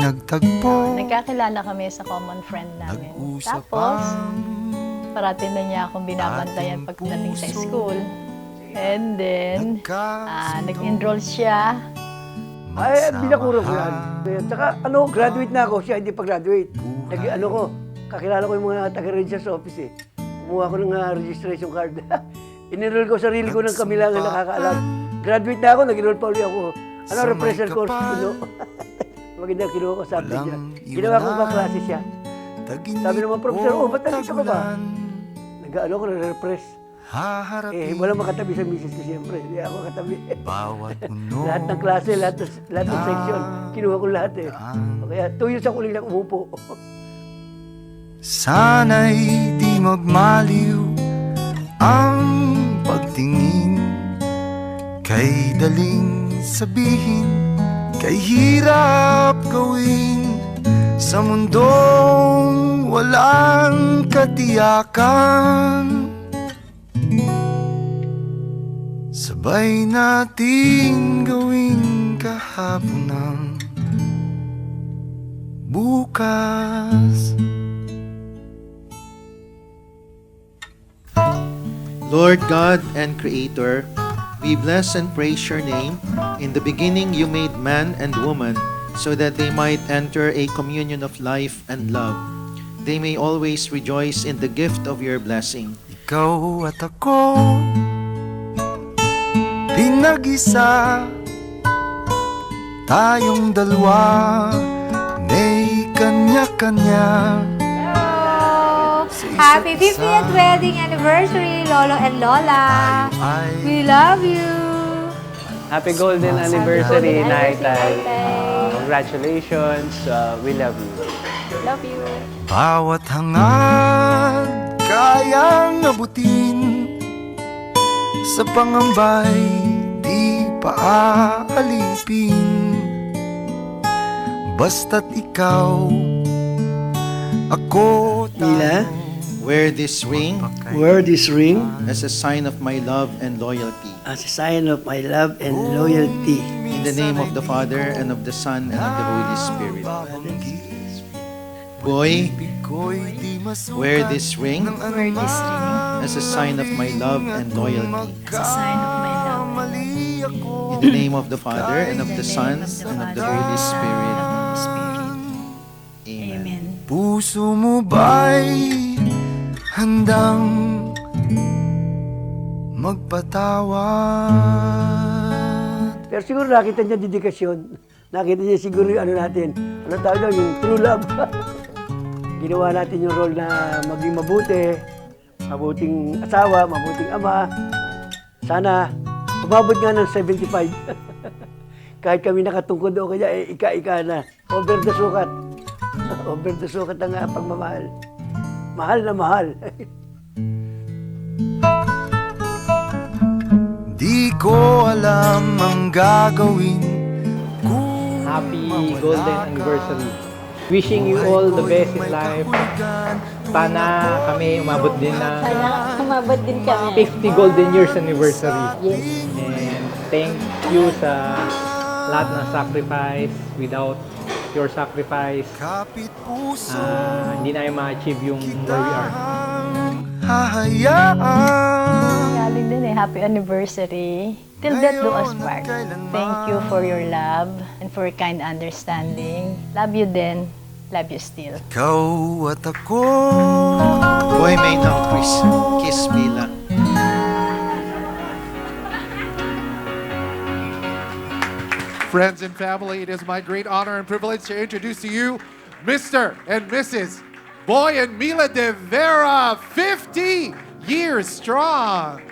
nagtagpo. Nagkakilala kami sa common friend namin. Tapos, parating na niya akong binabantayan pagdating sa school. And then, nag-enroll siya. Ay, binakuro ko yan. Tsaka, graduate na ako. Siya hindi pa graduate. Kakilala ko yung mga taga-registrar's office eh. Kumuha ko ng registration card. In-enroll ko sarili ko ng kami lang ang nakakaalam. Graduate na ako, nag-enroll pa ulit ako. Refresher course, Magandang kinuha ko sa atin niya. Ginawa ko kaklase siya. Sabi naman, Professor, ba't nandito ka ba? Nag-refresh. Walang makatabi sa misis ko siyempre. Hindi ako katabi. Lahat ng klase, lahat ng section, kinuha ko lahat eh. Kaya 2 years ako lang umupo. Sana'y di magmaliw ang pagtingin, kay daling sabihin, kay hirap gawin, sa mundong walang katiyakan. Sabay natin gawin kahapon ng bukas. Lord God and Creator, we bless and praise your name. In the beginning you made man and woman so that they might enter a communion of life and love. They may always rejoice in the gift of your blessing. Ikaw at ako, pinag-isa, tayong dalawa, may kanya-kanya. Happy 50th wedding anniversary, Lolo and Lola. We love you. Happy golden anniversary, Golden Naitay. Naitay. Congratulations. We love you. Love you. Bawat hangad kayang abutin, sa pangambay di paaalipin. Basta't ikaw, ako Mila, Wear this ring wear this ring as a sign of my love and loyalty. as a sign of my love and loyalty. In the name of the Father, and of the Son, and of the Holy Spirit. Boy, wear this ring Wear this ring as a sign of my love and loyalty. as a sign of my love. In the name of the Father, and of the Son, and of the Holy Spirit. Amen. Amen. Puso mo ba'y handang magpatawad? Pero siguro nakita niya dedikasyon. Nakita niya siguro yung natin. Tawag daw, yung true love. Ginawa natin yung role na maging mabuti, mabuting asawa, mabuting ama. Sana umabot nga ng 75. Kahit kami nakatungkod o kaya, ika-ika na. Over the sukat. Over the sukat ang pagmamahal. Mahal na mahal. Di ko alam ang gagawin kung Happy golden anniversary. Wishing you all the best in life. Sana kami umabot din na Sana umabot din kami. 50 golden years anniversary. Yes. And thank you sa lahat ng sacrifice. Without your sacrifice, kapit puso hindi namin ma-achieve yung where we are. hahayaan. Galing din eh. Happy anniversary. Till death do us part. Thank you for your love and for your kind understanding. Love you then. Love you still. Ikaw at ako, Boy, may now kiss me lang. Friends and family, it is my great honor and privilege to introduce to you Mr. and Mrs. Boy and Mila De Vera, 50 years strong.